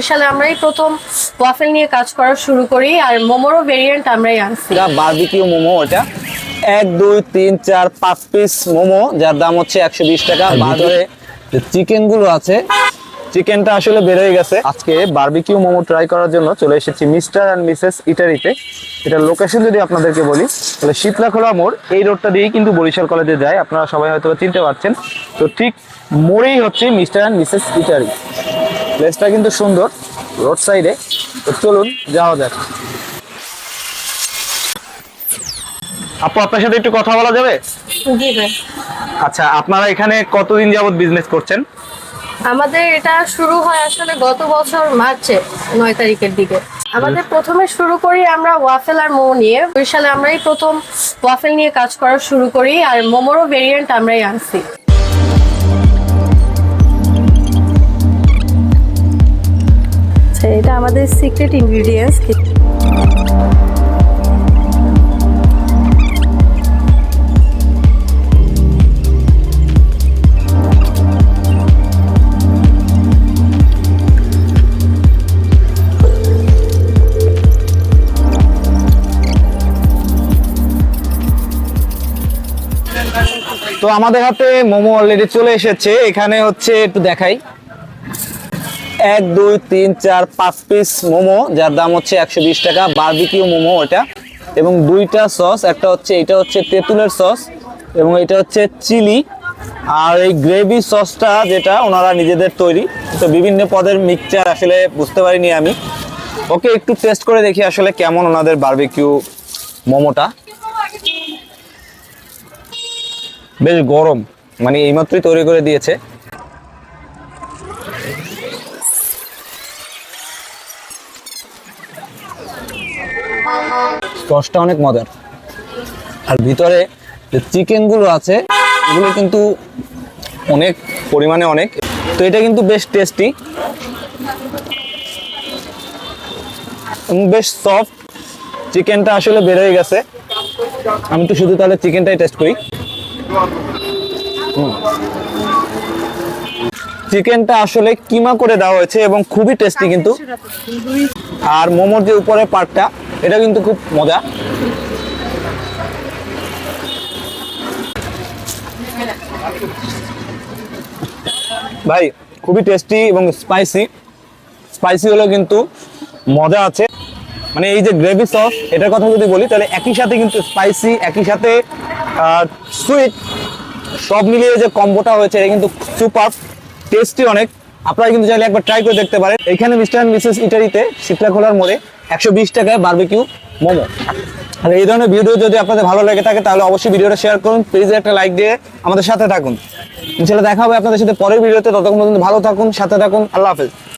বরিশালে আমরাই প্রথম ওয়াফেল নিয়ে কাজ করা শুরু করি, আর মোমোরও ভেরিয়েন্ট আমরাই আনছি। বারবিকিউ মোমো, ওটা 1 2 3 4 5 পিস মোমো, যার দাম হচ্ছে 120 টাকা। ভিতরে যে চিকেন গুলো আছে, চিকেনটা আসলে বের হয়ে গেছে। আজকে বারবিকিউ মোমো ট্রাই করার জন্য চলে এসেছি মিস্টার অ্যান্ড মিসেস ইটারিতে। এটার লোকেশন যদি আপনাদেরকে বলি তাহলে শীতলাখোলা মোড়, এই রোডটা দিয়েই কিন্তু বরিশাল কলেজে যায়, আপনারা সবাই হয়তো চিনতে পারছেন। তো ঠিক মোড়েই হচ্ছে মিস্টার অ্যান্ড মিসেস ইটারি। প্লেসটা কিন্তু সুন্দর, রোড সাইডে। তো চলুন যাওয়া যাক। আপু, আপনার সাথে একটু কথা বলা যাবে? জি ভাই। আচ্ছা, আপনারা এখানে কতদিন যাবত বিজনেস করছেন? আমাদের এটা শুরু হয় আসলে গত বছর মার্চে 9 তারিখের দিকে। আমাদের প্রথমে শুরু করি আমরা ওয়াফেল আর মোমো নিয়ে। বরিশালে আমরাই প্রথম ওয়াফেল নিয়ে কাজ করা শুরু করি, আর মোমোরও ভেরিয়েন্ট আমরাই আনছি। এটা আমাদের সিক্রেট ইনগ্রিডিয়েন্টস। তো আমাদের হাতে মোমো অলরেডি চলে এসেছে। এখানে হচ্ছে একটু দেখাই, 1 2 3 4 5 পিস মোমো, যার দাম হচ্ছে 120 টাকা। বারবিকিউ মোমো ওটা, এবং 2টা সস, একটা হচ্ছে এটা হচ্ছে তেঁতুলের সস এবং এটা হচ্ছে চিলি, আর এই গ্রেভি সসটা যেটা ওনারা নিজেদের তৈরি। তো বিভিন্ন পদের মিক্সচার আসলে বুঝতে পারিনি আমি। ওকে, একটু টেস্ট করে দেখি আসলে কেমন ওনাদের বারবিকিউ মোমোটা। বেশ গরম, মানে এইমাত্রই তৈরি করে দিয়েছে। সসটা অনেক মজার, আর ভিতরে যে চিকেন গুলো আছে এগুলো কিন্তু অনেক পরিমাণে অনেক। তো এটা কিন্তু বেশ টেস্টি এবং বেশ সফট। চিকেনটা আসলে বের হয়ে গেছে। আমি তো শুধু তাহলে চিকেনটাই টেস্ট করি। চিকেনটা আসলে কিমা করে দেওয়া হয়েছে এবং খুবই টেস্টি কিন্তু। আর মোমোর যে উপরের পার্টটা, এটা কিন্তু খুব মজা। ভাই খুবই টেস্টি এবং স্পাইসি। স্পাইসি হলেও কিন্তু মজা আছে। মানে এই যে গ্রেভি সস, এটার কথা যদি বলি তাহলে একই সাথে কিন্তু স্পাইসি, একই সাথে সুইট, সব মিলিয়ে যে কম্বোটা হয়েছে এটা কিন্তু সুপার টেস্টি অনেক। আপনারা কিন্তু চাইলে একবার ট্রাই করে দেখতে পারেন। এখানে মিস্টার অ্যান্ড মিসেস ইটারিতে শীতলাখোলার মোড়ে 120 টাকায় বারবিকিউ মোমো। আর এই ধরনের ভিডিও যদি আপনাদের ভালো লেগে থাকে তাহলে অবশ্যই ভিডিওটা শেয়ার করুন, প্লিজে একটা লাইক দিয়ে আমাদের সাথে থাকুন। ইনশাআল্লাহ দেখা হবে আপনাদের সাথে পরের ভিডিওতে। ততক্ষণ পর্যন্ত ভালো থাকুন, সাথে থাকুন। আল্লাহ হাফেজ।